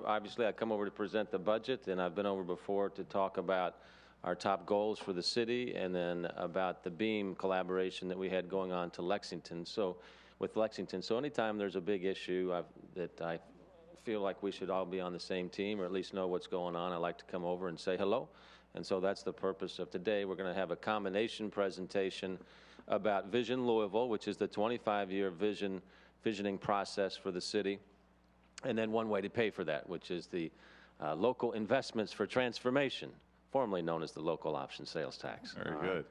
Obviously, I come over to present the budget, and I've been over before to talk about our top goals for the city and then about the BEAM collaboration that we had going on to Lexington. So, with Lexington, so anytime there's a big issue that I feel like we should all be on the same team or at least know what's going on, I like to come over and say hello. And so that's the purpose of today. We're going to have a combination presentation about Vision Louisville, which is the 25-year visioning process for the city, and then one way to pay for that, which is the local investments for transformation, formerly known as the local option sales tax. Very good.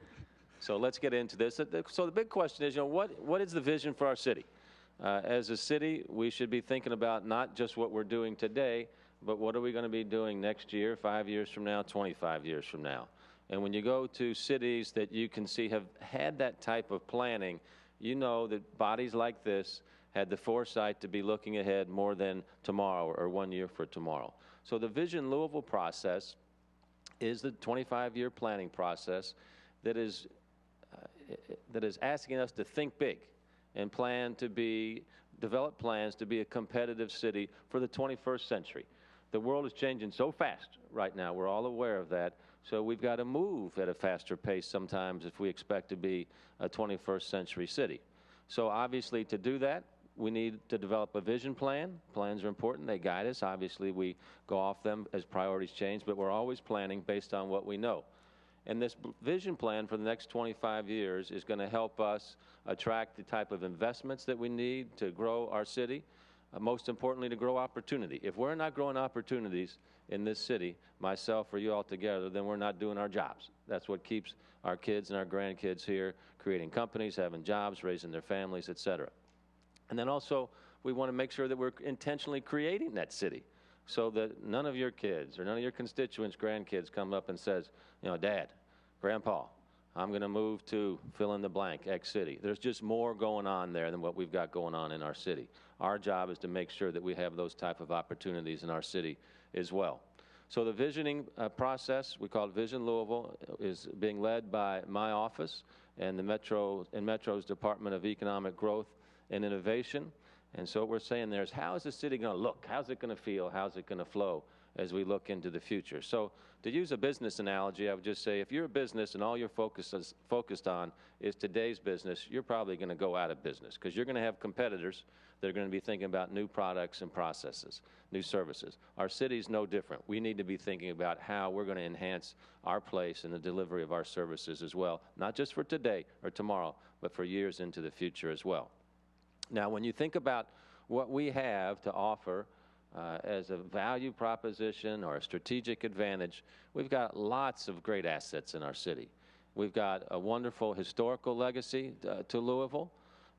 So let's get into this. So the big question is, what is the vision for our city? As a city, we should be thinking about not just what we're doing today, but what are we going to be doing next year, 5 years from now, 25 years from now? And when you go to cities that you can see have had that type of planning, you know that bodies like this had the foresight to be looking ahead more than tomorrow or 1 year for tomorrow. So the Vision Louisville process is the 25-year planning process that is asking us to think big and develop plans to be a competitive city for the 21st century. The world is changing so fast right now. We're all aware of that. So we've got to move at a faster pace sometimes if we expect to be a 21st century city. So obviously to do that, we need to develop a vision plan. Plans are important. They guide us. Obviously, we go off them as priorities change, but we're always planning based on what we know. And this vision plan for the next 25 years is going to help us attract the type of investments that we need to grow our city, most importantly, to grow opportunity. If we're not growing opportunities in this city, myself or you all together, then we're not doing our jobs. That's what keeps our kids and our grandkids here, creating companies, having jobs, raising their families, et cetera. And then also, we want to make sure that we're intentionally creating that city so that none of your kids or none of your constituents, grandkids, come up and says, Dad, Grandpa, I'm going to move to fill in the blank, X city. There's just more going on there than what we've got going on in our city. Our job is to make sure that we have those type of opportunities in our city as well. So the visioning process, we call it Vision Louisville, is being led by my office and the Metro's Department of Economic Growth and Innovation. And so what we're saying there is, how is the city going to look? How's it going to feel? How's it going to flow as we look into the future? So to use a business analogy, I would just say, if you're a business and all you're focused on is today's business, you're probably going to go out of business because you're going to have competitors that are going to be thinking about new products and processes, new services. Our city's no different. We need to be thinking about how we're going to enhance our place in the delivery of our services as well, not just for today or tomorrow, but for years into the future as well. Now, when you think about what we have to offer as a value proposition or a strategic advantage, we've got lots of great assets in our city. We've got a wonderful historical legacy to Louisville.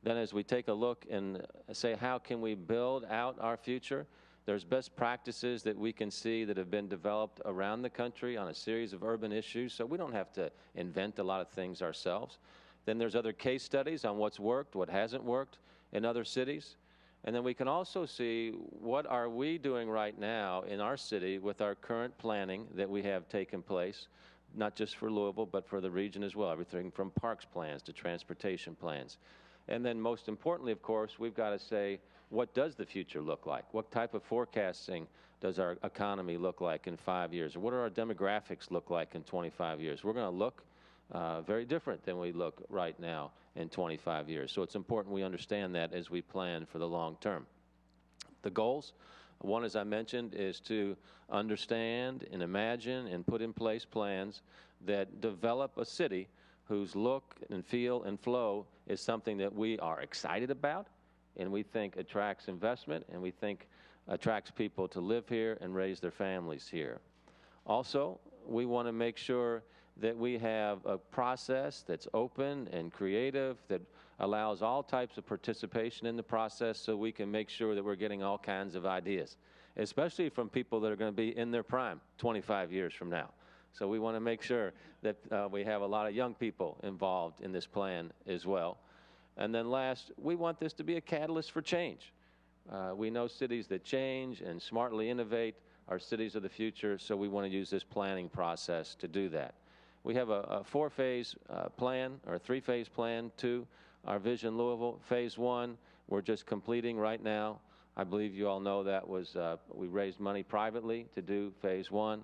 Then as we take a look and say, how can we build out our future? There's best practices that we can see that have been developed around the country on a series of urban issues, so we don't have to invent a lot of things ourselves. Then there's other case studies on what's worked, what hasn't worked in other cities. And then we can also see what are we doing right now in our city with our current planning that we have taken place, not just for Louisville, but for the region as well, everything from parks plans to transportation plans. And then most importantly, of course, we've got to say, what does the future look like? What type of forecasting does our economy look like in 5 years? Or what do our demographics look like in 25 years? We're going to look very different than we look right now in 25 years. So it's important we understand that as we plan for the long term. The goals, one, as I mentioned, is to understand and imagine and put in place plans that develop a city whose look and feel and flow is something that we are excited about and we think attracts investment and we think attracts people to live here and raise their families here. Also, we want to make sure that we have a process that's open and creative, that allows all types of participation in the process so we can make sure that we're getting all kinds of ideas, especially from people that are going to be in their prime 25 years from now. So we want to make sure that we have a lot of young people involved in this plan as well. And then last, we want this to be a catalyst for change. We know cities that change and smartly innovate are cities of the future, so we want to use this planning process to do that. We have a four-phase plan, or a three-phase plan to our Vision Louisville. Phase one, we're just completing right now I believe you all know that was, we raised money privately to do phase one.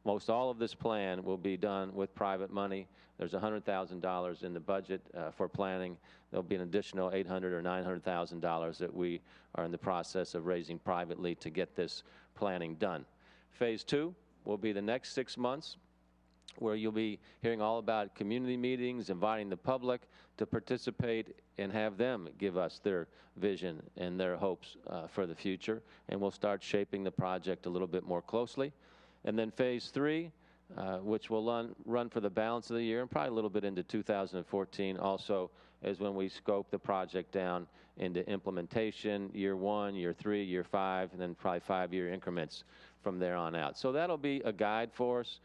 Most all of this plan will be done with private money. There's $100,000 in the budget for planning. There'll be an additional $800,000 or $900,000 that we are in the process of raising privately to get this planning done. Phase two will be the next 6 months, where you'll be hearing all about community meetings, inviting the public to participate and have them give us their vision and their hopes for the future. And we'll start shaping the project a little bit more closely. And then phase three, which will run for the balance of the year and probably a little bit into 2014 also, is when we scope the project down into implementation, year 1, year 3, year 5, and then probably 5-year increments from there on out. So that'll be a guide for us.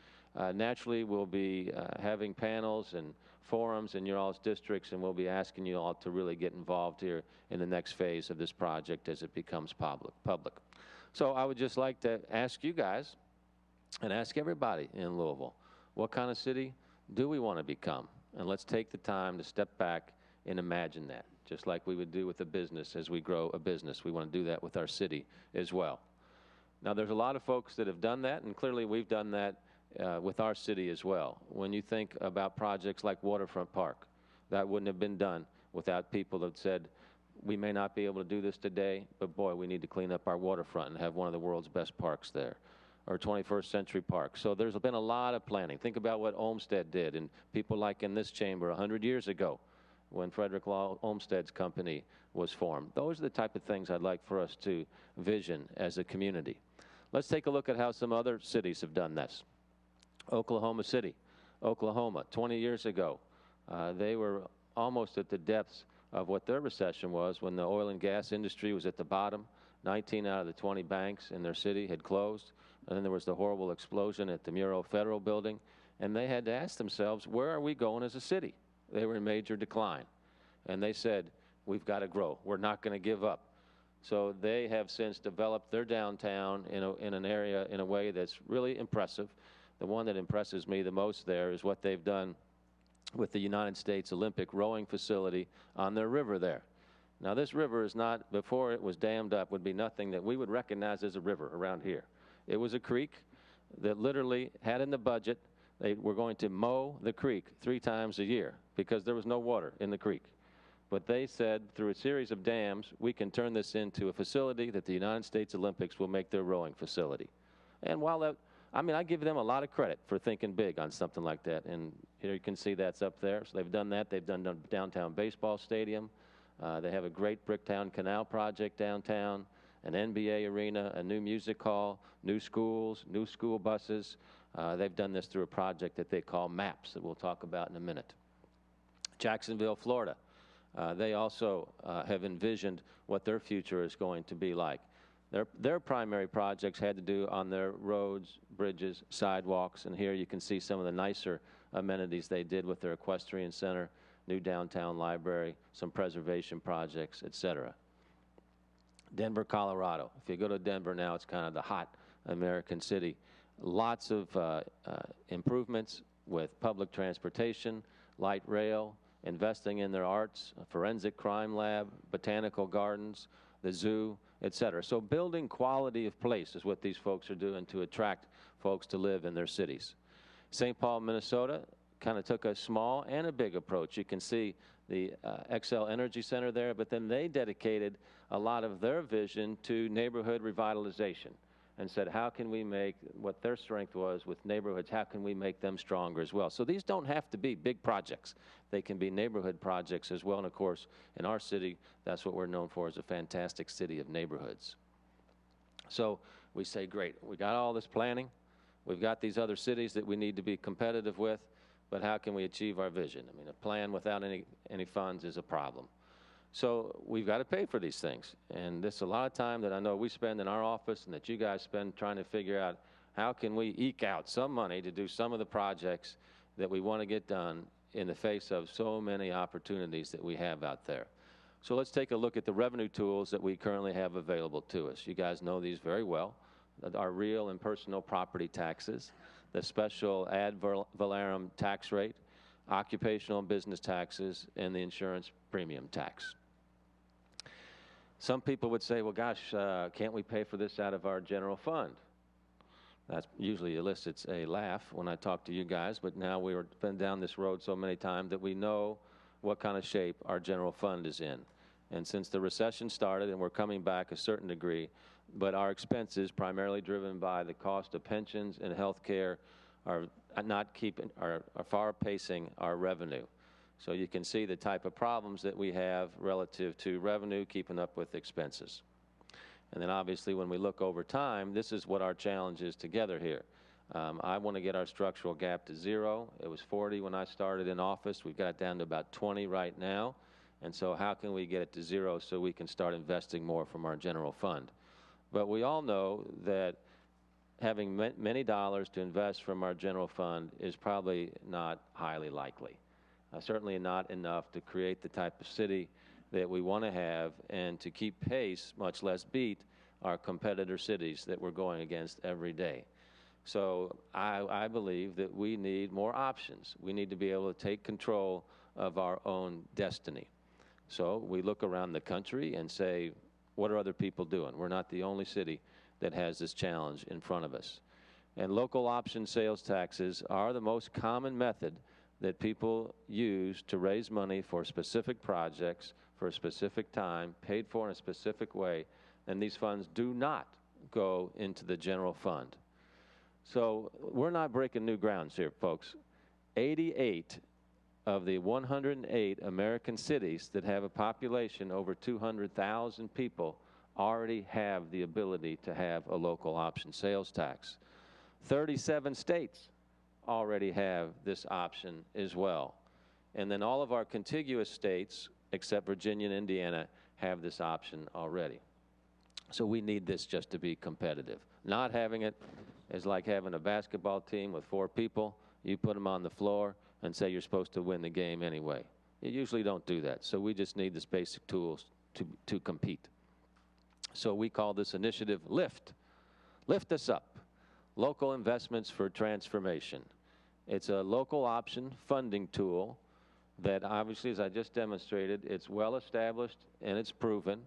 Naturally, we'll be having panels and forums in your all's districts, and we'll be asking you all to really get involved here in the next phase of this project as it becomes public. So I would just like to ask you guys and ask everybody in Louisville, what kind of city do we want to become? And let's take the time to step back and imagine that, just like we would do with a business as we grow a business. We want to do that with our city as well. Now, there's a lot of folks that have done that, and clearly we've done that with our city as well. When you think about projects like Waterfront Park, that wouldn't have been done without people that said, we may not be able to do this today, but boy, we need to clean up our waterfront and have one of the world's best parks there. Or 21st Century Park. So there's been a lot of planning. Think about what Olmsted did, and people like in this chamber 100 years ago when Frederick Law Olmsted's company was formed. Those are the type of things I'd like for us to vision as a community. Let's take a look at how some other cities have done this. Oklahoma City, Oklahoma, 20 years ago, they were almost at the depths of what their recession was when the oil and gas industry was at the bottom. 19 out of the 20 banks in their city had closed. And then there was the horrible explosion at the Muro Federal Building. And they had to ask themselves, where are we going as a city? They were in major decline. And they said, we've got to grow. We're not going to give up. So they have since developed their downtown in an area in a way that's really impressive. The one that impresses me the most there is what they've done with the United States Olympic rowing facility on their river there. Now, this river is not, before it was dammed up, would be nothing that we would recognize as a river around here. It was a creek that literally had in the budget, they were going to mow the creek 3 times a year because there was no water in the creek. But they said, through a series of dams, we can turn this into a facility that the United States Olympics will make their rowing facility. And while that, I mean, I give them a lot of credit for thinking big on something like that. And here you can see that's up there. So they've done that. They've done the downtown baseball stadium. They have a great Bricktown Canal project downtown, an NBA arena, a new music hall, new schools, new school buses. They've done this through a project that they call MAPS that we'll talk about in a minute. Jacksonville, Florida. They also have envisioned what their future is going to be like. Their primary projects had to do on their roads, bridges, sidewalks, and here you can see some of the nicer amenities they did with their equestrian center, new downtown library, some preservation projects, etc. Denver, Colorado. If you go to Denver now, it's kind of the hot American city. Lots of improvements with public transportation, light rail, investing in their arts, a forensic crime lab, botanical gardens, the zoo, etc. So building quality of place is what these folks are doing to attract folks to live in their cities. St. Paul, Minnesota kind of took a small and a big approach. You can see the XL Energy Center there, but then they dedicated a lot of their vision to neighborhood revitalization and said, how can we make what their strength was with neighborhoods, how can we make them stronger as well? So these don't have to be big projects. They can be neighborhood projects as well. And of course, in our city, that's what we're known for, as a fantastic city of neighborhoods. So we say, great, we got all this planning. We've got these other cities that we need to be competitive with, but how can we achieve our vision? I mean, a plan without any funds is a problem. So we've got to pay for these things. And this is a lot of time that I know we spend in our office and that you guys spend trying to figure out how can we eke out some money to do some of the projects that we want to get done in the face of so many opportunities that we have out there. So let's take a look at the revenue tools that we currently have available to us. You guys know these very well. Our real and personal property taxes, the special ad valorem tax rate, occupational and business taxes, and the insurance premium tax. Some people would say, well, gosh, can't we pay for this out of our general fund? That usually elicits a laugh when I talk to you guys, but now we've been down this road so many times that we know what kind of shape our general fund is in. And since the recession started, and we're coming back a certain degree, but our expenses, primarily driven by the cost of pensions and health care, are far pacing our revenue. So you can see the type of problems that we have relative to revenue keeping up with expenses. And then obviously when we look over time, this is what our challenge is together here. I want to get our structural gap to 0. It was 40 when I started in office. We've got it down to about 20 right now. And so how can we get it to 0 so we can start investing more from our general fund? But we all know that having many dollars to invest from our general fund is probably not highly likely. Certainly not enough to create the type of city that we want to have and to keep pace, much less beat, our competitor cities that we're going against every day. So I believe that we need more options. We need to be able to take control of our own destiny. So we look around the country and say, what are other people doing? We're not the only city that has this challenge in front of us. And local option sales taxes are the most common method that people use to raise money for specific projects for a specific time, paid for in a specific way, and these funds do not go into the general fund. So we're not breaking new grounds here, folks. 88 of the 108 American cities that have a population over 200,000 people already have the ability to have a local option sales tax. 37 states already have this option as well. And then all of our contiguous states, except Virginia and Indiana, have this option already. So we need this just to be competitive. Not having it is like having a basketball team with 4 people. You put them on the floor and say you're supposed to win the game anyway. You usually don't do that. So we just need this basic tools to compete. So we call this initiative LIFT. Lift us up. Local Investments for Transformation. It's a local option funding tool that obviously, as I just demonstrated, it's well established and it's proven.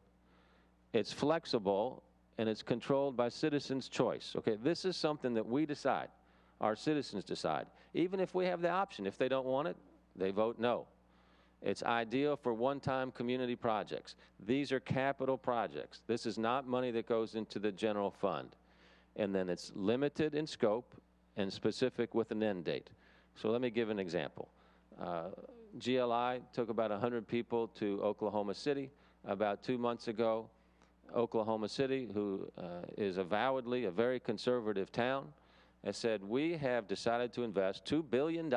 It's flexible and it's controlled by citizens' choice. Okay, this is something that we decide. Our citizens decide. Even if we have the option, if they don't want it, they vote no. It's ideal for one-time community projects. These are capital projects. This is not money that goes into the general fund. And then it's limited in scope and specific with an end date. So let me give an example. GLI took about 100 people to Oklahoma City about 2 months ago. Oklahoma City, who is avowedly a very conservative town, has said, we have decided to invest $2 billion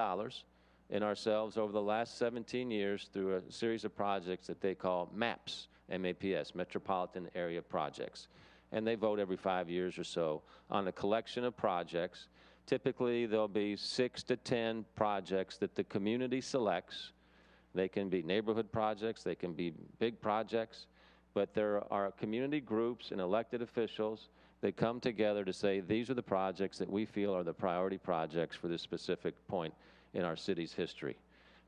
in ourselves over the last 17 years through a series of projects that they call MAPs, M-A-P-S, Metropolitan Area Projects. And they vote every 5 years or so on a collection of projects. Typically, there'll be 6 to 10 projects that the community selects. They can be neighborhood projects, they can be big projects, but there are community groups and elected officials that come together to say, these are the projects that we feel are the priority projects for this specific point in our city's history.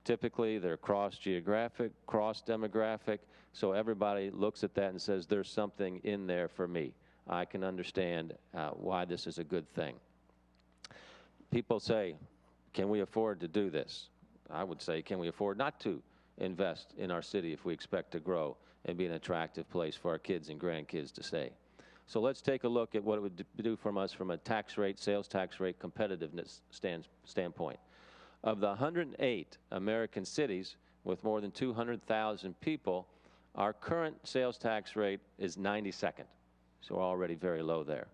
Typically, they're cross-geographic, cross-demographic, so everybody looks at that and says, there's something in there for me. I can understand why this is a good thing. People say, can we afford to do this? I would say, can we afford not to invest in our city if we expect to grow and be an attractive place for our kids and grandkids to stay? So let's take a look at what it would do from us from a tax rate, sales tax rate, competitiveness standpoint. Of the 108 American cities with more than 200,000 people, our current sales tax rate is 92nd, so we're already very low there.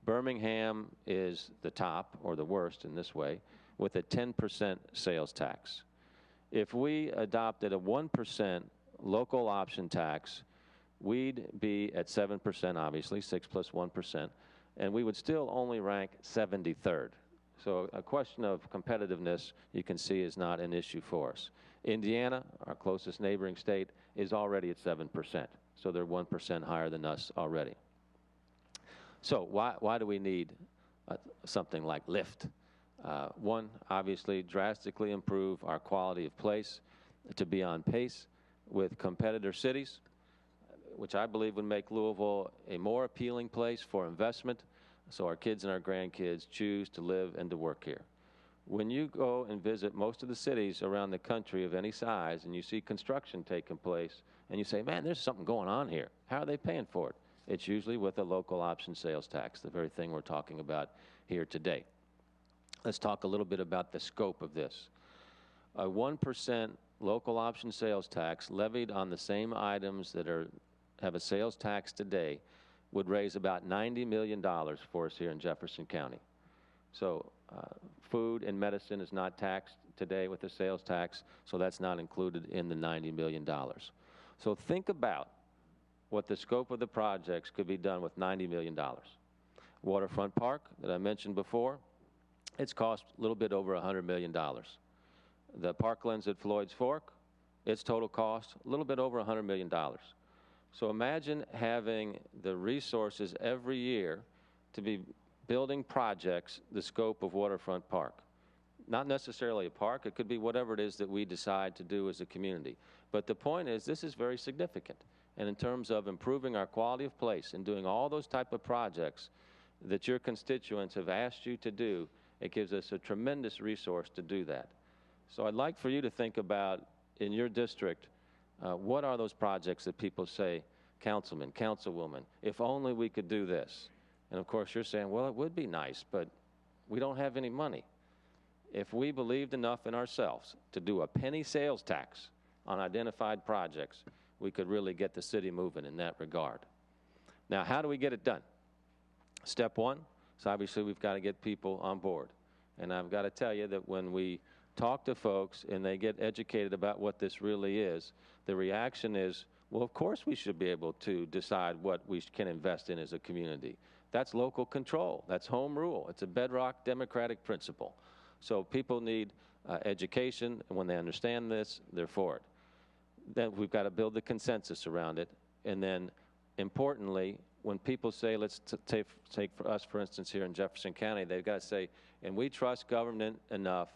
Birmingham is the top, or the worst in this way, with a 10% sales tax. If we adopted a 1% local option tax, we'd be at 7%, obviously, 6 plus 1%, and we would still only rank 73rd. So a question of competitiveness, you can see, is not an issue for us. Indiana, our closest neighboring state, is already at 7%, so they're 1% higher than us already. So why do we need something like LIFT? One, obviously, drastically improve our quality of place to be on pace with competitor cities. which I believe would make Louisville a more appealing place for investment, so our kids and our grandkids choose to live and to work here. When you go and visit most of the cities around the country of any size and you see construction taking place and you say, man, there's something going on here. How are they paying for it? It's usually with a local option sales tax, the very thing we're talking about here today. Let's talk a little bit about the scope of this. A 1% local option sales tax levied on the same items that have a sales tax today would raise about $90 million for us here in Jefferson County. So food and medicine is not taxed today with the sales tax, so that's not included in the $90 million. So think about what the scope of the projects could be done with $90 million. Waterfront Park that I mentioned before, it's cost a little bit over $100 million. The Parklands at Floyd's Fork, its total cost, a little bit over $100 million. So imagine having the resources every year to be building projects the scope of Waterfront Park. Not necessarily a park, it could be whatever it is that we decide to do as a community. But the point is, this is very significant. And in terms of improving our quality of place and doing all those type of projects that your constituents have asked you to do, it gives us a tremendous resource to do that. So I'd like for you to think about, in your district, what are those projects that people say, councilman, councilwoman, if only we could do this. And of course you're saying, well, it would be nice, but we don't have any money. If we believed enough in ourselves to do a penny sales tax on identified projects, we could really get the city moving in that regard. Now, how do we get it done? Step one is obviously we've got to get people on board. And I've got to tell you that when we talk to folks and they get educated about what this really is, the reaction is, well, of course we should be able to decide what we can invest in as a community. That's local control. That's home rule. It's a bedrock democratic principle. So people need education, and when they understand this, they're for it. Then we've got to build the consensus around it. And then, importantly, when people say, let's take for us, for instance, here in Jefferson County, they've got to say, and we trust government enough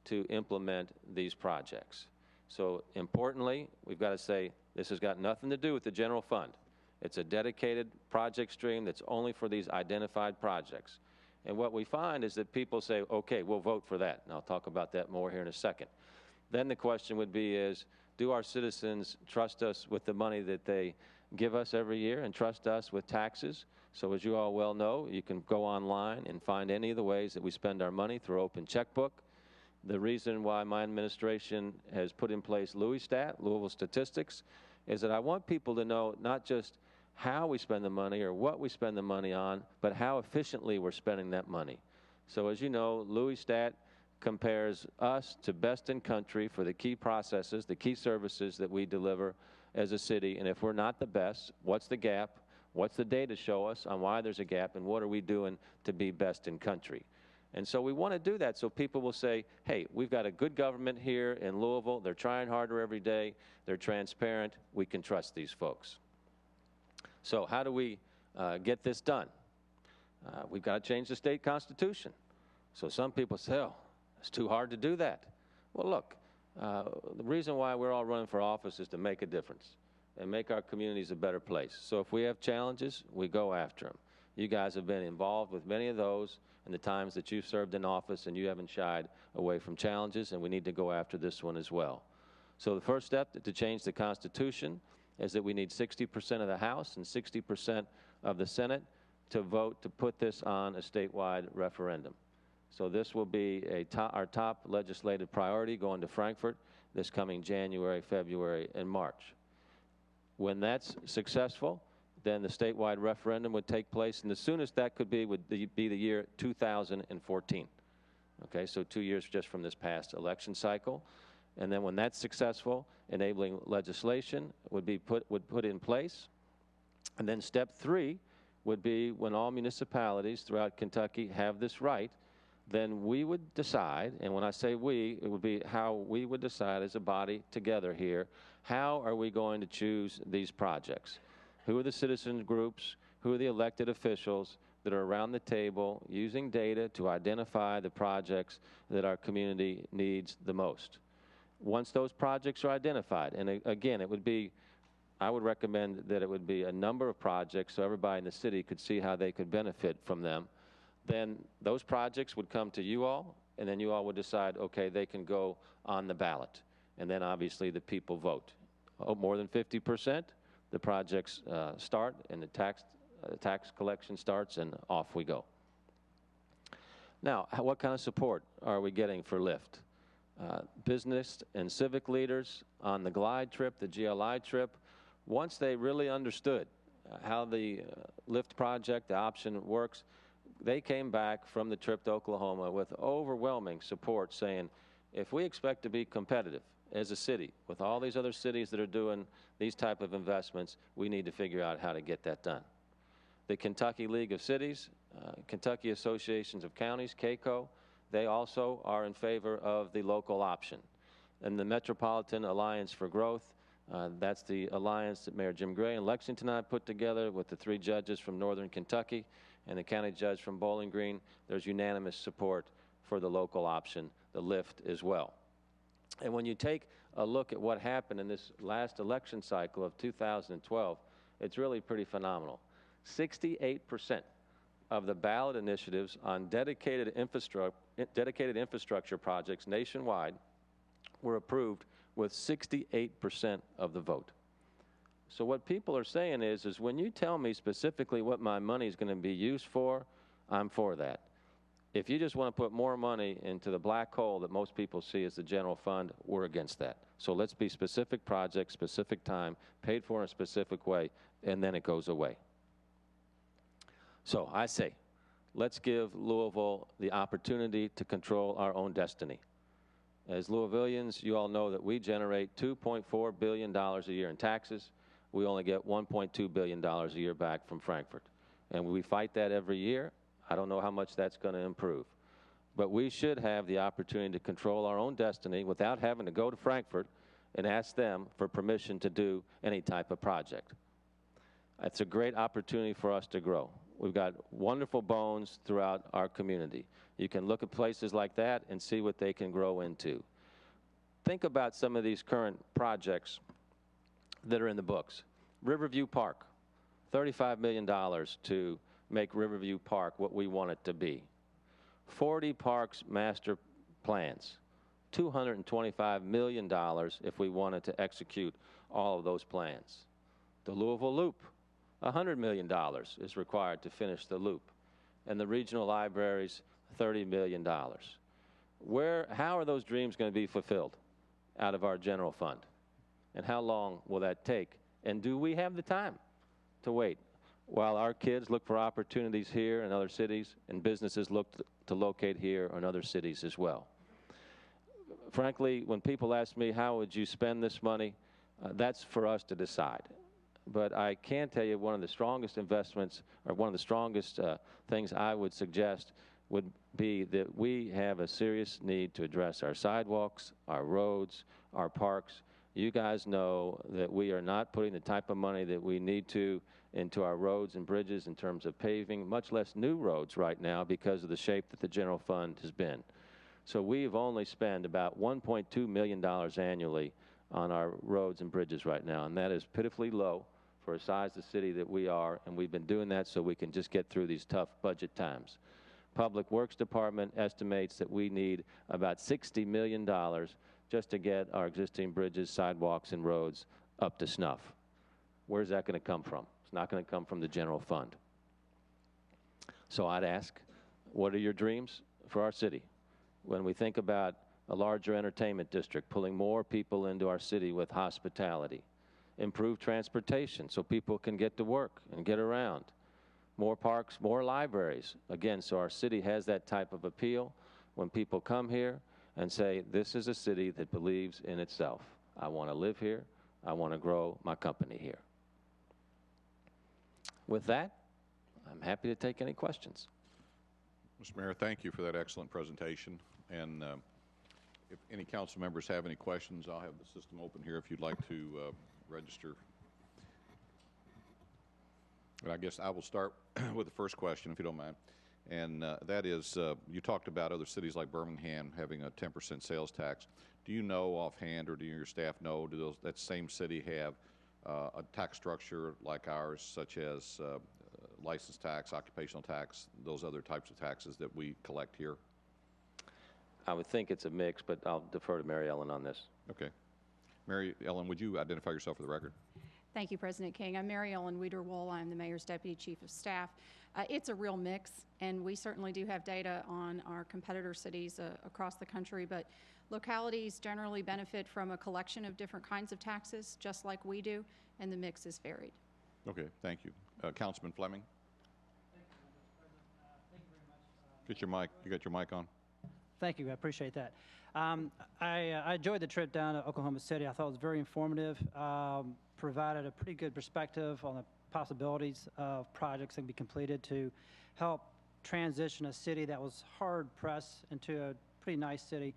to implement these projects. So importantly, we've got to say, this has got nothing to do with the general fund. It's a dedicated project stream that's only for these identified projects. And what we find is that people say, okay, we'll vote for that. And I'll talk about that more here in a second. Then the question would be is, do our citizens trust us with the money that they give us every year and trust us with taxes? So as you all well know, you can go online and find any of the ways that we spend our money through open checkbook. The reason why my administration has put in place LouisStat, Louisville Statistics, is that I want people to know not just how we spend the money or what we spend the money on, but how efficiently we're spending that money. So as you know, LouisStat compares us to best in country for the key processes, the key services that we deliver as a city. And if we're not the best, what's the gap? What's the data show us on why there's a gap, and what are we doing to be best in country? And so we want to do that so people will say, hey, we've got a good government here in Louisville. They're trying harder every day. They're transparent. We can trust these folks. So how do we get this done? We've got to change the state constitution. So some people say, oh, it's too hard to do that. Well, look, the reason why we're all running for office is to make a difference and make our communities a better place. So if we have challenges, we go after them. You guys have been involved with many of those in the times that you've served in office, and you haven't shied away from challenges, and we need to go after this one as well. So the first step to change the Constitution is that we need 60% of the House and 60% of the Senate to vote to put this on a statewide referendum. So this will be our top legislative priority going to Frankfurt this coming January, February, and March. When that's successful, then the statewide referendum would take place, and the soonest that could be would be the year 2014. Okay, so 2 years just from this past election cycle. And then when that's successful, enabling legislation would put in place. And then step 3 would be when all municipalities throughout Kentucky have this right, then we would decide, and when I say we, it would be how we would decide as a body together here, how are we going to choose these projects? Who are the citizen groups? Who are the elected officials that are around the table using data to identify the projects that our community needs the most? Once those projects are identified, and again, it would be, I would recommend that it would be a number of projects so everybody in the city could see how they could benefit from them. Then those projects would come to you all, and then you all would decide, okay, they can go on the ballot. And then obviously the people vote. Oh, more than 50%, the projects start, and the tax collection starts, and off we go. Now, what kind of support are we getting for LIFT? Business and civic leaders on the GLIDE trip, the GLI trip, once they really understood how the LIFT project, the option works, they came back from the trip to Oklahoma with overwhelming support saying, if we expect to be competitive as a city with all these other cities that are doing these type of investments, we need to figure out how to get that done. The Kentucky League of Cities, Kentucky Associations of Counties, KACO, they also are in favor of the local option. And the Metropolitan Alliance for Growth, that's the alliance that Mayor Jim Gray in Lexington and I put together with the 3 judges from Northern Kentucky and the county judge from Bowling Green. There's unanimous support for the local option, the LIFT as well. And when you take a look at what happened in this last election cycle of 2012, it's really pretty phenomenal. 68% of the ballot initiatives on dedicated infrastructure projects nationwide were approved with 68% of the vote. So what people are saying is when you tell me specifically what my money is going to be used for, I'm for that. If you just want to put more money into the black hole that most people see as the general fund, we're against that. So let's be specific projects, specific time, paid for in a specific way, and then it goes away. So I say, let's give Louisville the opportunity to control our own destiny. As Louisvillians, you all know that we generate $2.4 billion a year in taxes. We only get $1.2 billion a year back from Frankfurt. And we fight that every year. I don't know how much that's going to improve. But we should have the opportunity to control our own destiny without having to go to Frankfurt and ask them for permission to do any type of project. It's a great opportunity for us to grow. We've got wonderful bones throughout our community. You can look at places like that and see what they can grow into. Think about some of these current projects that are in the books. Riverview Park, $35 million to make Riverview Park what we want it to be. 40 parks master plans, $225 million if we wanted to execute all of those plans. The Louisville Loop, $100 million is required to finish the loop. And the regional libraries, $30 million. How are those dreams going to be fulfilled out of our general fund? And how long will that take? And do we have the time to wait while our kids look for opportunities here in other cities and businesses look to locate here or in other cities as well? Frankly, when people ask me, how would you spend this money, that's for us to decide. But I can tell you one of the strongest investments, or one of the strongest things I would suggest would be that we have a serious need to address our sidewalks, our roads, our parks. You guys know that we are not putting the type of money that we need to into our roads and bridges in terms of paving, much less new roads right now because of the shape that the general fund has been. So we've only spent about $1.2 million annually on our roads and bridges right now, and that is pitifully low for a size of the city that we are, and we've been doing that so we can just get through these tough budget times. Public Works Department estimates that we need about $60 million just to get our existing bridges, sidewalks, and roads up to snuff. Where's that going to come from? It's not going to come from the general fund. So I'd ask, what are your dreams for our city? When we think about a larger entertainment district, pulling more people into our city with hospitality, improve transportation so people can get to work and get around, more parks, more libraries, again, so our city has that type of appeal when people come here and say, this is a city that believes in itself. I want to live here. I want to grow my company here. With that, I'm happy to take any questions. Mr. Mayor, thank you for that excellent presentation. And if any council members have any questions, I'll have the system open here if you'd like to register. And I guess I will start with the first question, if you don't mind. And that is, you talked about other cities like Birmingham having a 10% sales tax. Do you know offhand, or do your staff know, that same city have a tax structure like ours, such as license tax, occupational tax, those other types of taxes that we collect here? I would think it's a mix, but I'll defer to Mary Ellen on this. Okay. Mary Ellen, would you identify yourself for the record? Thank you, President King. I'm Mary Ellen Wiederwohl. I'm the Mayor's Deputy Chief of Staff. It's a real mix, and we certainly do have data on our competitor cities across the country, but localities generally benefit from a collection of different kinds of taxes, just like we do, and the mix is varied. Okay, thank you. Councilman Fleming? Thank you, Mr. President. Thank you very much. Get your mic. You got your mic on? Thank you. I appreciate that. I enjoyed the trip down to Oklahoma City. I thought it was very informative, provided a pretty good perspective on the possibilities of projects that can be completed to help transition a city that was hard-pressed into a pretty nice city.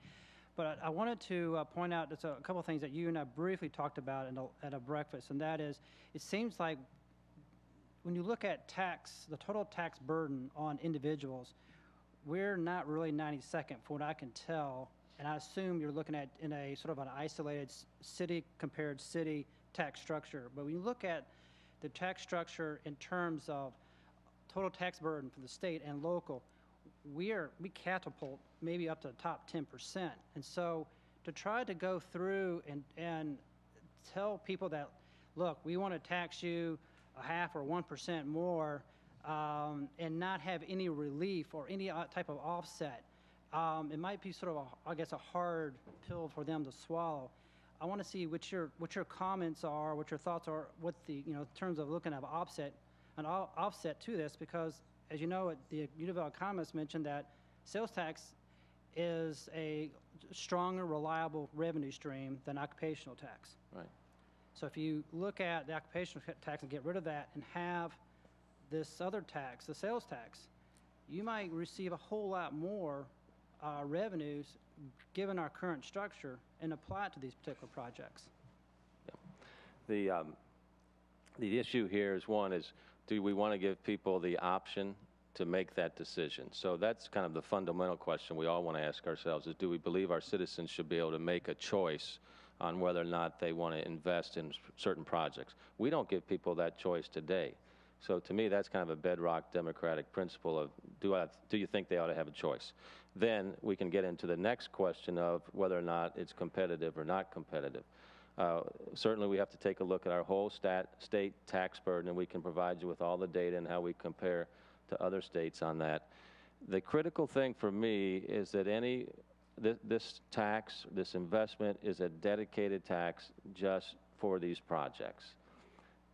But I wanted to point out just a couple of things that you and I briefly talked about at a breakfast, and that is, it seems like when you look at the total tax burden on individuals, we're not really 92nd from what I can tell, and I assume you're looking at in a sort of an isolated city compared city tax structure. But when you look at the tax structure in terms of total tax burden for the state and local, we catapult maybe up to the top 10%. And so to try to go through and tell people that, look, we want to tax you a half or 1% more, and not have any relief or any type of offset, it might be sort of, I guess, a hard pill for them to swallow. I want to see what your comments are, what your thoughts are, what the, in terms of looking at an offset to this, because as you know, the Untitled Economist mentioned that sales tax is a stronger, reliable revenue stream than occupational tax. Right. So if you look at the occupational tax and get rid of that and have this other tax, the sales tax, you might receive a whole lot more revenues given our current structure and apply it to these particular projects. Yeah. The issue here is, one is, do we want to give people the option to make that decision? So that's kind of the fundamental question we all want to ask ourselves, is do we believe our citizens should be able to make a choice on whether or not they want to invest in certain projects? We don't give people that choice today. So to me, that's kind of a bedrock democratic principle of, do you think they ought to have a choice? Then we can get into the next question of whether or not it's competitive or not competitive. Certainly we have to take a look at our whole state tax burden, and we can provide you with all the data and how we compare to other states on that. The critical thing for me is that this tax, this investment, is a dedicated tax just for these projects.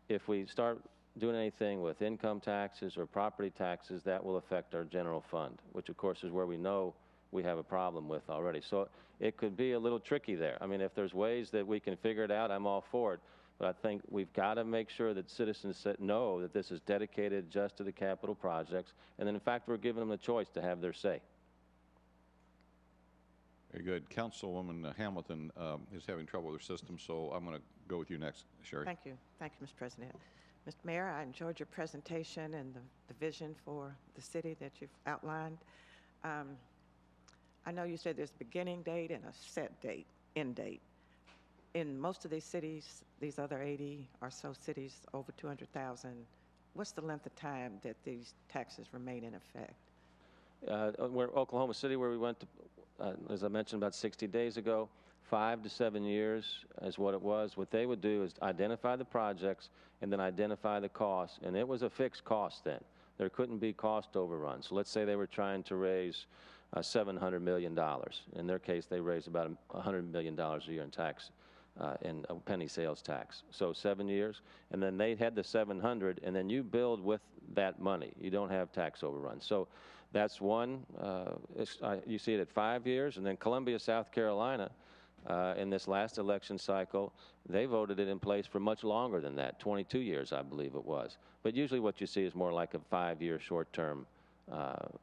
If we start doing anything with income taxes or property taxes, that will affect our general fund, which of course is where we know we have a problem with already. So it could be a little tricky there. I mean, if there's ways that we can figure it out, I'm all for it. But I think we've got to make sure that citizens know that this is dedicated just to the capital projects, and then in fact we're giving them the choice to have their say. Very good. Councilwoman Hamilton is having trouble with her system, so I'm going to go with you next, Sherry. Thank you. Thank you, Mr. President. Mr. Mayor, I enjoyed your presentation and the vision for the city that you've outlined. I know you said there's a beginning date and a set date, end date. In most of these cities, these other 80 or so cities, over 200,000, what's the length of time that these taxes remain in effect? Oklahoma City, where we went to, as I mentioned, about 60 days ago, 5 to 7 years is what it was. What they would do is identify the projects and then identify the costs, and it was a fixed cost then. There couldn't be cost overruns. So let's say they were trying to raise $700 million. In their case, they raised about $100 million a year in tax, in a penny sales tax. So 7 years, and then they had the 700, and then you build with that money. You don't have tax overruns. So that's one. You see it at 5 years, and then Columbia, South Carolina, in this last election cycle, they voted it in place for much longer than that, 22 years, I believe it was. But usually what you see is more like a 5-year short-term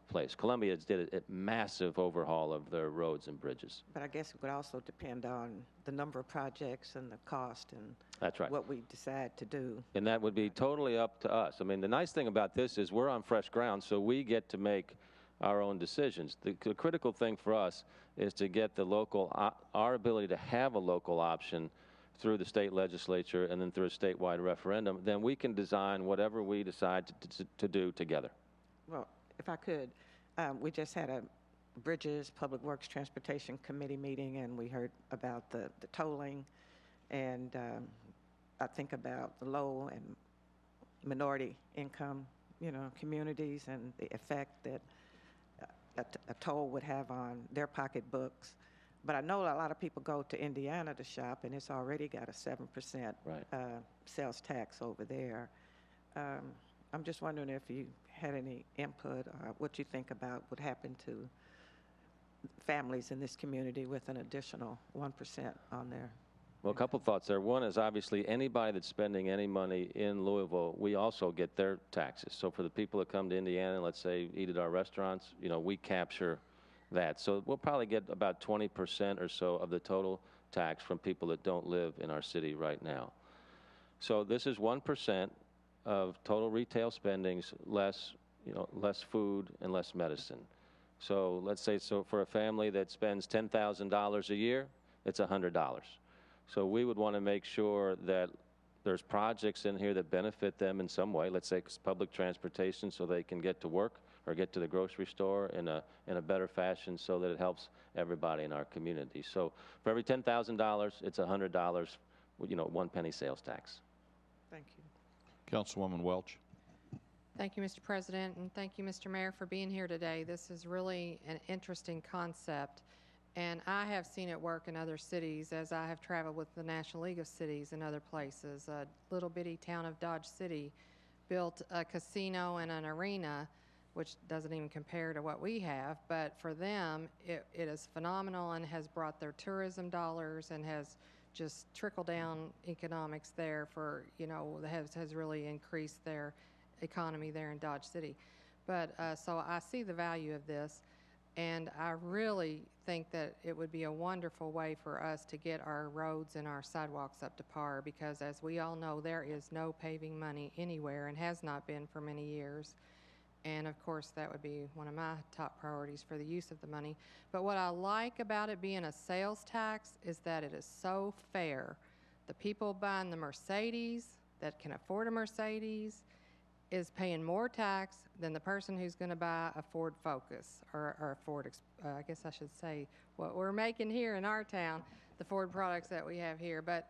place. Columbia did a massive overhaul of their roads and bridges. But I guess it would also depend on the number of projects and the cost and that's right. What we decide to do. And that would be totally up to us. I mean, the nice thing about this is we're on fresh ground, so we get to make our own decisions. The critical thing for us is to get the local, our ability to have a local option through the state legislature and then through a statewide referendum, then we can design whatever we decide to do together. Well, if I could, we just had a Bridges, Public Works, Transportation Committee meeting, and we heard about the tolling, and I think about the low and minority income, communities and the effect that a toll would have on their pocketbooks. But I know a lot of people go to Indiana to shop, and it's already got a 7% Right. Sales tax over there. I'm just wondering if you had any input or what you think about what happened to families in this community with an additional 1% on there. Well, a couple thoughts there. One is obviously anybody that's spending any money in Louisville, we also get their taxes. So for the people that come to Indiana, let's say eat at our restaurants, we capture that. So we'll probably get about 20% or so of the total tax from people that don't live in our city right now. So this is 1% of total retail spendings, less food and less medicine. So let's say, for a family that spends $10,000 a year, it's $100. So we would want to make sure that there's projects in here that benefit them in some way. Let's say it's public transportation so they can get to work or get to the grocery store in a better fashion so that it helps everybody in our community. So for every $10,000, it's $100, 1 penny sales tax. Thank you. Councilwoman Welch. Thank you, Mr. President, and thank you, Mr. Mayor, for being here today. This is really an interesting concept, and I have seen it work in other cities as I have traveled with the National League of Cities and other places. A little bitty town of Dodge City built a casino and an arena, which doesn't even compare to what we have, but for them, it is phenomenal and has brought their tourism dollars and has just trickled down economics there for, has really increased their economy there in Dodge City. But so I see the value of this, and I really think that it would be a wonderful way for us to get our roads and our sidewalks up to par, because as we all know, there is no paving money anywhere and has not been for many years. And of course, that would be one of my top priorities for the use of the money. But what I like about it being a sales tax is that it is so fair. The people buying the Mercedes that can afford a Mercedes is paying more tax than the person who's going to buy a Ford Focus or a Ford, I guess I should say what we're making here in our town, the Ford products that we have here. But,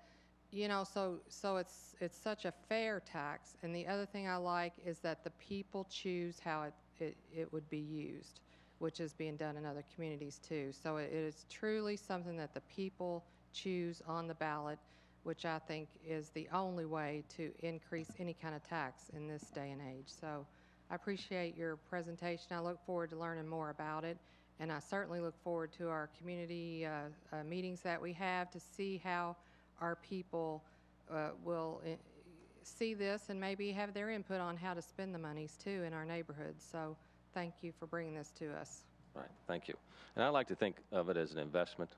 so it's such a fair tax. And the other thing I like is that the people choose how it would be used, which is being done in other communities too. So it is truly something that the people choose on the ballot, which I think is the only way to increase any kind of tax in this day and age. So I appreciate your presentation. I look forward to learning more about it, and I certainly look forward to our community meetings that we have to see how our people will see this and maybe have their input on how to spend the monies too in our neighborhoods. So thank you for bringing this to us. Right, thank you. And I like to think of it as an investment.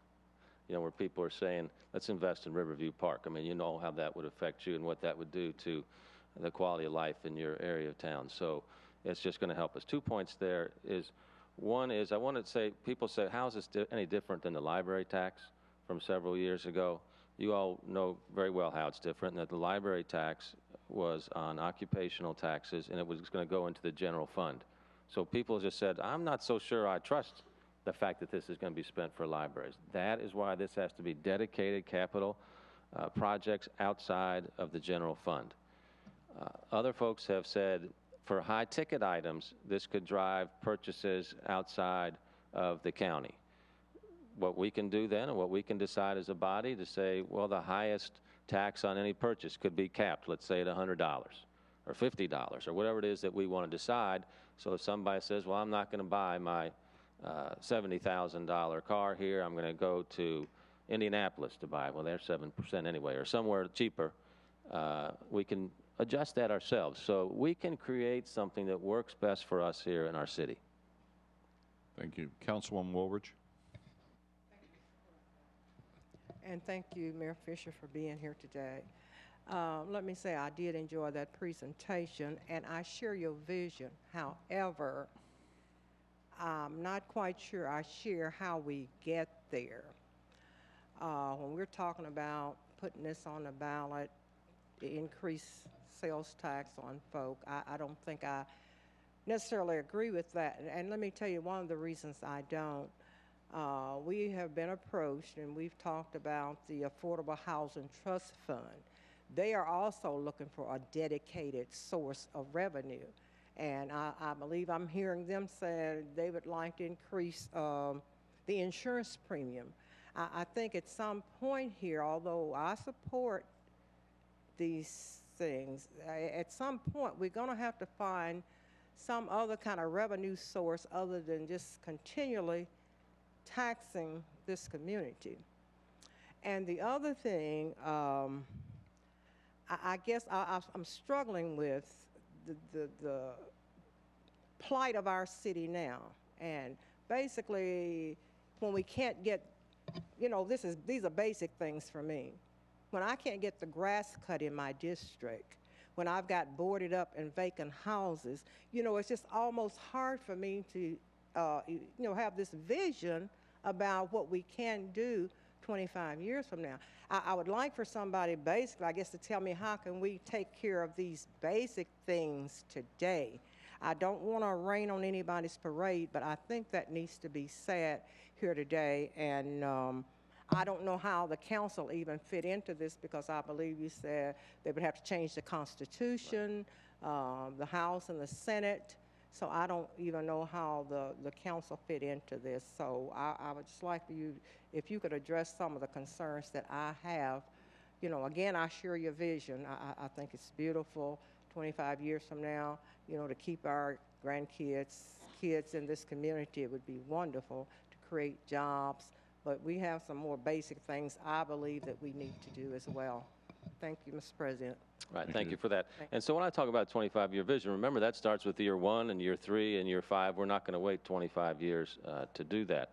Where people are saying, let's invest in Riverview Park. I mean, you know how that would affect you and what that would do to the quality of life in your area of town. So it's just going to help us. 2 points there is, one is I want to say, people say, how is this any different than the library tax from several years ago? You all know very well how it's different, and that the library tax was on occupational taxes, and it was going to go into the general fund. So people just said, I'm not so sure I trust the fact that this is going to be spent for libraries. That is why this has to be dedicated capital projects outside of the general fund. Other folks have said for high-ticket items, this could drive purchases outside of the county. What we can do then, and what we can decide as a body, to say, well, the highest tax on any purchase could be capped, let's say at $100 or $50 or whatever it is that we want to decide. So if somebody says, well, I'm not going to buy my $70,000 car here, I'm going to go to Indianapolis to buy it. Well, they're 7% anyway, or somewhere cheaper. We can adjust that ourselves. So we can create something that works best for us here in our city. Thank you. Councilwoman Woolridge. And thank you, Mayor Fischer, for being here today. Let me say I did enjoy that presentation, and I share your vision. However, I'm not quite sure I share how we get there. When we're talking about putting this on the ballot, to increase sales tax on folk. I don't think I necessarily agree with that. And let me tell you one of the reasons I don't. We have been approached and we've talked about the Affordable Housing Trust Fund. They are also looking for a dedicated source of revenue. And I believe I'm hearing them say they would like to increase the insurance premium. I think at some point here, although I support these things, at some point we're going to have to find some other kind of revenue source other than just continually taxing this community. And the other thing, I guess I'm struggling with the plight of our city now. And basically, when we can't get, you know, these are basic things for me. When I can't get the grass cut in my district, when I've got boarded up and vacant houses, you know, it's just almost hard for me to, you know, have this vision about what we can do 25 years from now. I would like for somebody basically, I guess, to tell me how can we take care of these basic things today. I don't want to rain on anybody's parade, but I think that needs to be said here today. And I don't know how the council even fit into this, because I believe you said they would have to change the Constitution, the House and the Senate. So I don't even know how the council fit into this. So I would just like for you, if you could address some of the concerns that I have. You know, again, I share your vision. I think it's beautiful 25 years from now, you know, to keep our grandkids, kids in this community. It would be wonderful to create jobs. But we have some more basic things I believe that we need to do as well. Thank you, Mr. President. Right, thank you for that. And so when I talk about 25-year vision, remember that starts with year 1 and year 3 and year 5. We're not going to wait 25 years to do that.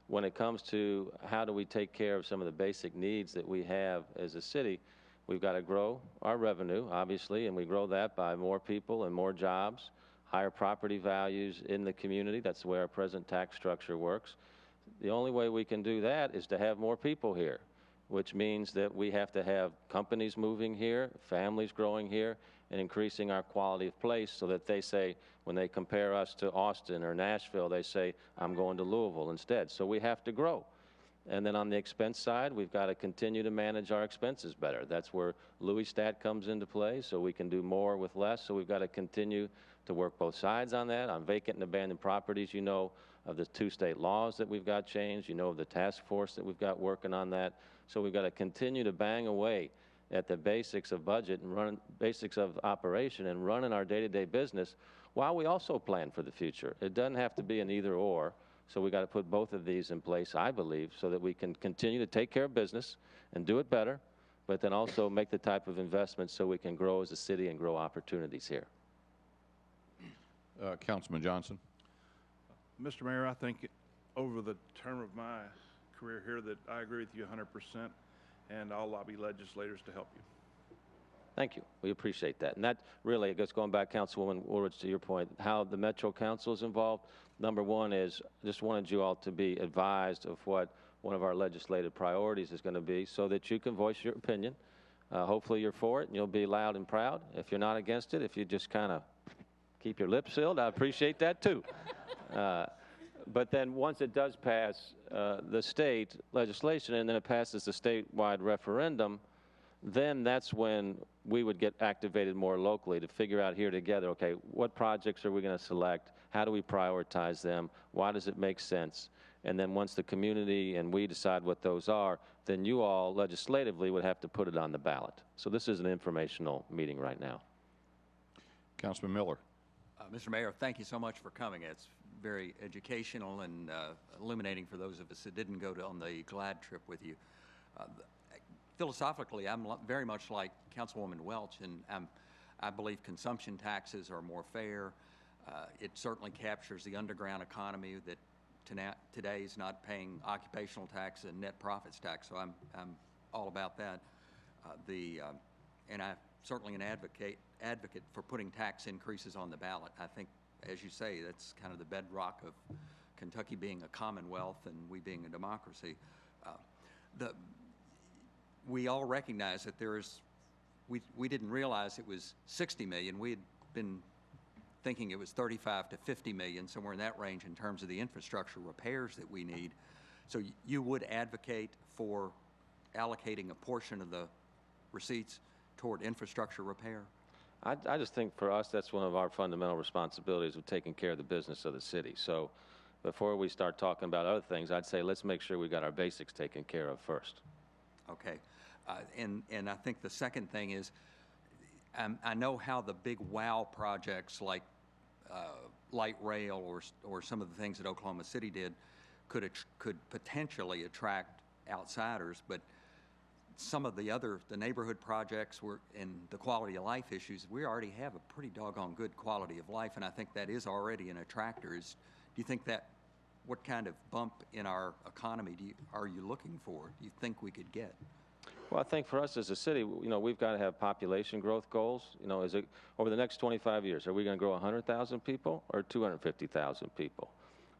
When it comes to how do we take care of some of the basic needs that we have as a city, we've got to grow our revenue, obviously, and we grow that by more people and more jobs, higher property values in the community. That's the way our present tax structure works. The only way we can do that is to have more people here, which means that we have to have companies moving here, families growing here, and increasing our quality of place so that they say, when they compare us to Austin or Nashville, they say, I'm going to Louisville instead. So we have to grow. And then on the expense side, we've got to continue to manage our expenses better. That's where Louis Stat comes into play, so we can do more with less. So we've got to continue to work both sides on that. On vacant and abandoned properties, you know of the 2 state laws that we've got changed. You know of the task force that we've got working on that. So we've got to continue to bang away at the basics of budget and basics of operation and running our day-to-day business while we also plan for the future. It doesn't have to be an either or. So we got to put both of these in place, I believe, so that we can continue to take care of business and do it better, but then also make the type of investments so we can grow as a city and grow opportunities here. Councilman Johnson. Mr. Mayor, I think over the term of my career here that I agree with you 100%, and I'll lobby legislators to help you. Thank you. We appreciate that. And that really, I guess going back, Councilwoman Woolridge, to your point, how the Metro Council is involved. Number one is, I just wanted you all to be advised of what one of our legislative priorities is going to be so that you can voice your opinion. Hopefully you're for it and you'll be loud and proud. If you're not against it, if you just kind of keep your lips sealed, I appreciate that too. But then once it does pass the state legislation and then it passes the statewide referendum, then that's when we would get activated more locally to figure out here together, okay, what projects are we going to select? How do we prioritize them? Why does it make sense? And then once the community and we decide what those are, then you all legislatively would have to put it on the ballot. So this is an informational meeting right now. Councilman Miller. Mr. Mayor, thank you so much for coming. It's very educational and illuminating for those of us that didn't go on the GLAD trip with you. Philosophically, I'm very much like Councilwoman Welch, and I believe consumption taxes are more fair. It certainly captures the underground economy that today is not paying occupational tax and net profits tax, so I'm all about that. And I'm certainly an advocate for putting tax increases on the ballot. I think, as you say, that's kind of the bedrock of Kentucky being a commonwealth and we being a democracy. we all recognize that we didn't realize it was 60 million. We had been thinking it was 35 to 50 million, somewhere in that range in terms of the infrastructure repairs that we need. So you would advocate for allocating a portion of the receipts toward infrastructure repair? I just think for us, that's one of our fundamental responsibilities of taking care of the business of the city. So before we start talking about other things, I'd say let's make sure we got our basics taken care of first. Okay. And I think the second thing is, I know how the big wow projects like light rail or some of the things that Oklahoma City did could potentially attract outsiders, but some of the neighborhood projects and the quality of life issues, we already have a pretty doggone good quality of life, and I think that is already an attractor. Do you think what kind of bump in our economy are you looking for? Do you think we could get? Well, I think for us as a city, we've got to have population growth goals. Is it over the next 25 years, are we going to grow 100,000 people or 250,000 people?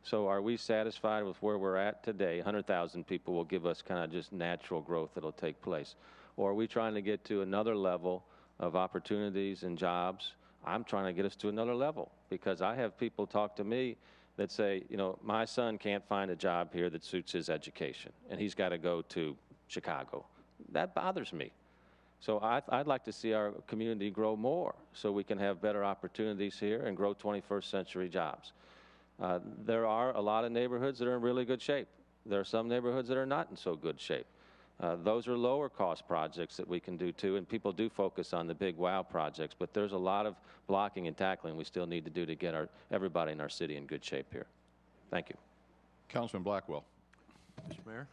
So are we satisfied with where we're at today? 100,000 people will give us kind of just natural growth that'll take place. Or are we trying to get to another level of opportunities and jobs? I'm trying to get us to another level because I have people talk to me that say, my son can't find a job here that suits his education, and he's got to go to Chicago. That bothers me. So I'd like to see our community grow more so we can have better opportunities here and grow 21st century jobs. There are a lot of neighborhoods that are in really good shape. There are some neighborhoods that are not in so good shape. Those are lower cost projects that we can do too, and people do focus on the big wow projects, but there's a lot of blocking and tackling we still need to do to get everybody in our city in good shape here. Thank you. Councilman Blackwell. Mr. Mayor,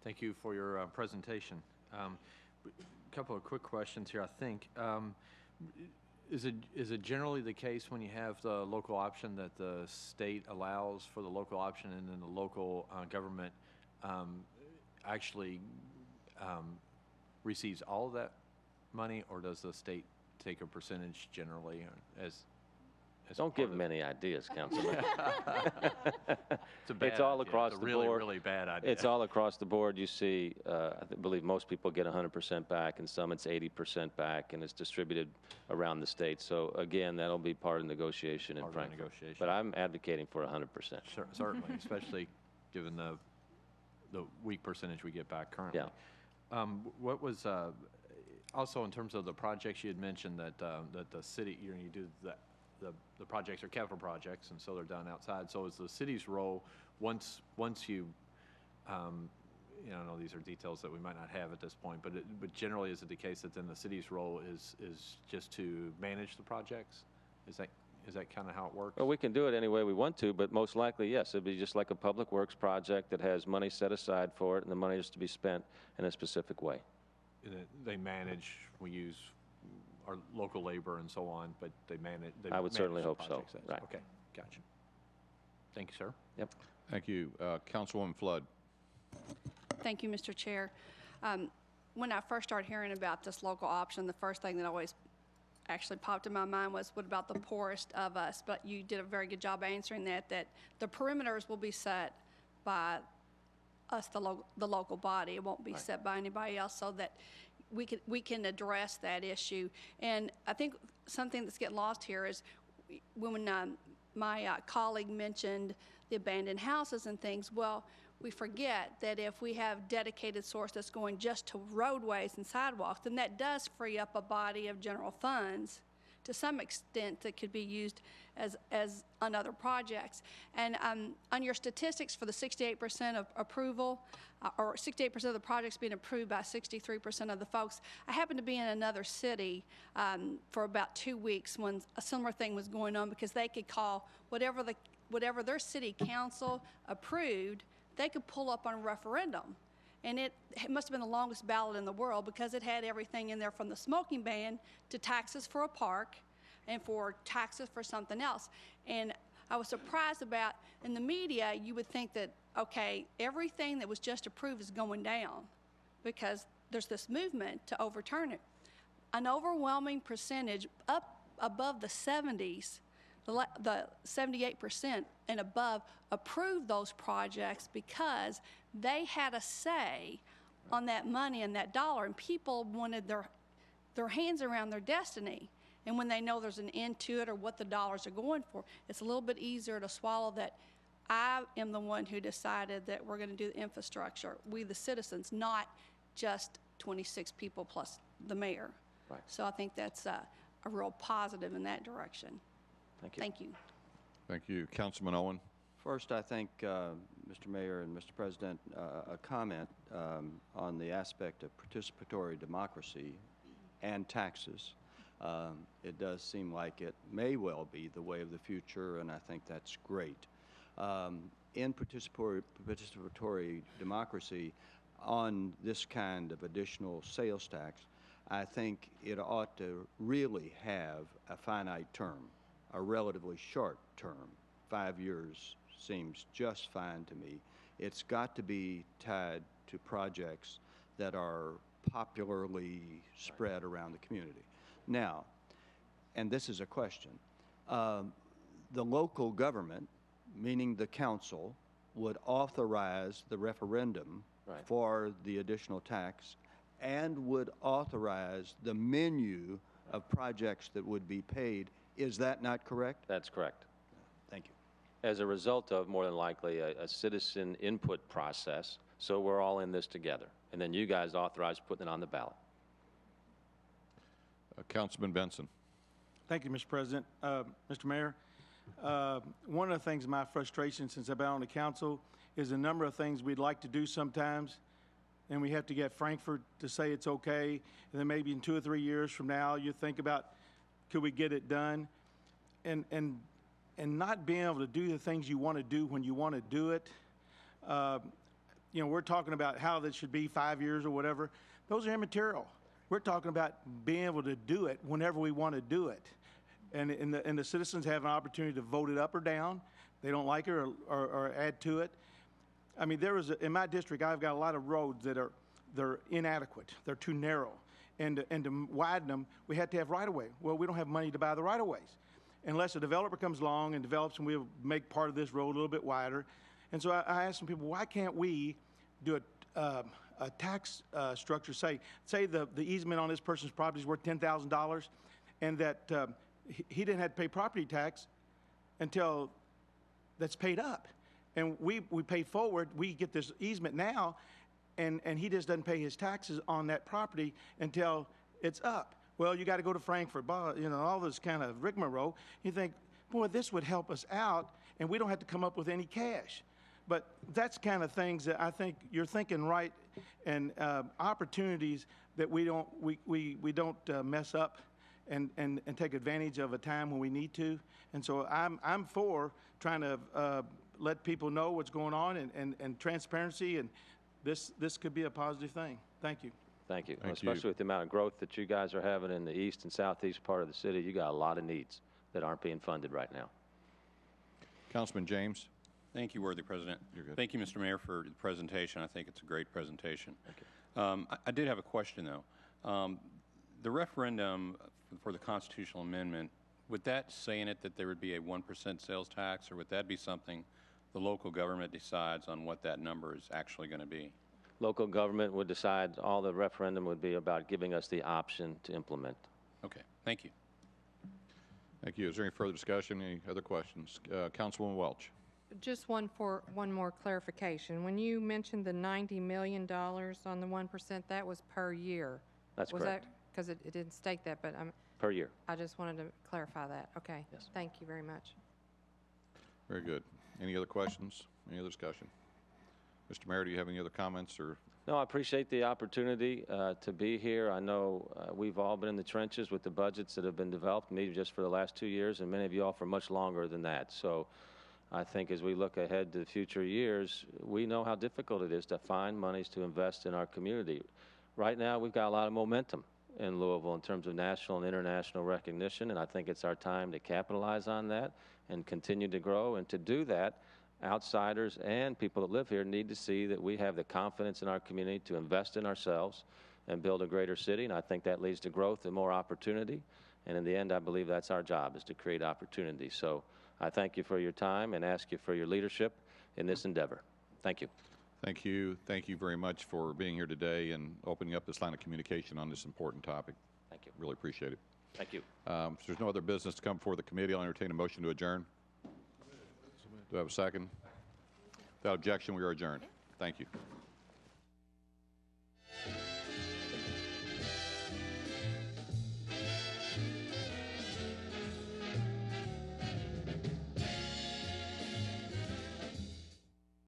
thank you for your presentation. A couple of quick questions here, I think. Is it generally the case when you have the local option that the state allows for the local option and then the local government actually receives all of that money, or does the state take a percentage generally as Don't give them any ideas, Councilman. It's It's all across the really, board. really bad idea. It's all across the board. You see, I believe most people get 100% back, and some it's 80% back, and it's distributed around the state. So again, that'll be part of negotiation in Part of the Frankfurt. negotiation. But I'm advocating for 100%. Certainly, especially given the weak percentage we get back currently. Yeah. What was also in terms of the projects you had mentioned that the city, you do the projects are capital projects, and so they're done outside. So is the city's role once you, I know these are details that we might not have at this point, but generally is it the case that then the city's role is just to manage the projects? Is that kind of how it works? Well, we can do it any way we want to, but most likely, yes, it'd be just like a public works project that has money set aside for it, and the money is to be spent in a specific way. They manage, we use our local labor and so on, but they manage. I would certainly hope so. Right. Okay, gotcha. Thank you, sir. Yep. Thank you. Councilwoman Flood. Thank you, Mr. Chair. When I first started hearing about this local option, the first thing that always actually popped in my mind was, what about the poorest of us? But you did a very good job answering that the perimeters will be set by us, the local body. It won't be set by anybody else, so that we can address that issue. And I think something that's getting lost here is when my colleague mentioned the abandoned houses and things, well, we forget that if we have dedicated source that's going just to roadways and sidewalks, then that does free up a body of general funds to some extent that could be used as on other projects. And on your statistics for the 68% of approval, or 68% of the projects being approved by 63% of the folks, I happened to be in another city for about 2 weeks when a similar thing was going on, because they could call whatever their city council approved, they could pull up on a referendum. And it must have been the longest ballot in the world, because it had everything in there from the smoking ban to taxes for a park and for taxes for something else. And I was surprised about, in the media, you would think that, okay, everything that was just approved is going down because there's this movement to overturn it. An overwhelming percentage, up above the 70s, the 78% and above, approved those projects because they had a say on that money and that dollar, and people wanted their hands around their destiny. And when they know there's an end to it or what the dollars are going for, it's a little bit easier to swallow that I am the one who decided that we're going to do the infrastructure, we the citizens, not just 26 people plus the mayor. Right. So I think that's a real positive in that direction. Thank you. Thank you. Thank you. Councilman Owen? First, I think, Mr. Mayor and Mr. President, a comment on the aspect of participatory democracy and taxes. It does seem like it may well be the way of the future, and I think that's great. In participatory democracy, on this kind of additional sales tax, I think it ought to really have a finite term, a relatively short term. 5 years seems just fine to me. It's got to be tied to projects that are popularly spread around the community. Now, and this is a question, the local government, meaning the council, would authorize the referendum for the additional tax and would authorize the menu of projects that would be paid. Is that not correct? That's correct. Thank you. As a result of, more than likely, a citizen input process, so we're all in this together. And then you guys authorize putting it on the ballot. Councilman Benson. Thank you, Mr. President. Mr. Mayor, one of the things, my frustration since I've been on the council, is a number of things we'd like to do sometimes, and we have to get Frankfurt to say it's okay, and then maybe in 2 or 3 years from now, you think about, could we get it done? And not being able to do the things you want to do when you want to do it. You know, we're talking about how this should be 5 years or whatever. Those are immaterial. We're talking about being able to do it whenever we want to do it. And the citizens have an opportunity to vote it up or down. They don't like it or add to it. I mean, in my district, I've got a lot of roads that they're inadequate. They're too narrow. And to widen them, we had to have right-of-way. Well, we don't have money to buy the right-of-ways. Unless a developer comes along and develops and we'll make part of this road a little bit wider. And so I asked some people, why can't we do a tax structure, say the easement on this person's property is worth $10,000 and that he didn't have to pay property tax until that's paid up. And we pay forward, we get this easement now, and he just doesn't pay his taxes on that property until it's up. Well, you got to go to Frankfurt, you know, all this kind of rigmarole. You think, boy, this would help us out, and we don't have to come up with any cash. But that's kind of things that I think you're thinking right, and opportunities that we don't mess up and take advantage of a time when we need to. And so I'm for trying to let people know what's going on and transparency, and this could be a positive thing. Thank you. Thank you. Thank Especially you. with the amount of growth that you guys are having in the east and southeast part of the city, you got a lot of needs that aren't being funded right now. Councilman James. Thank you, worthy President. You're good. Thank you, Mr. Mayor, for the presentation. I think it's a great presentation. Thank you. I did have a question, though. The referendum for the constitutional amendment, would that say in it that there would be a 1% sales tax, or would that be something the local government decides on what that number is actually going to be? Local government would decide. All the referendum would be about giving us the option to implement. Okay. Thank you. Thank you. Is there any further discussion? Any other questions? Councilwoman Welch. Just one more clarification. When you mentioned the $90 million on the 1%, that was per year. That's was correct. That because it didn't state that, but Per year. I just wanted to clarify that. Okay. Yes. Thank you very much. Very good. Any other questions? Any other discussion? Mr. Mayor, do you have any other comments? Or No, I appreciate the opportunity to be here. I know we've all been in the trenches with the budgets that have been developed, maybe just for the last 2 years, and many of you all for much longer than that. So I think as we look ahead to the future years, we know how difficult it is to find monies to invest in our community. Right now, we've got a lot of momentum in Louisville in terms of national and international recognition, and I think it's our time to capitalize on that and continue to grow. And to do that, outsiders and people that live here need to see that we have the confidence in our community to invest in ourselves and build a greater city, and I think that leads to growth and more opportunity. And in the end, I believe that's our job, is to create opportunity. So I thank you for your time and ask you for your leadership in this endeavor. Thank you. Thank you. Thank you very much for being here today and opening up this line of communication on this important topic. Thank you. Really appreciate it. Thank you. If there's no other business to come before the committee, I'll entertain a motion to adjourn. Do I have a second? Without objection, we are adjourned. Thank you.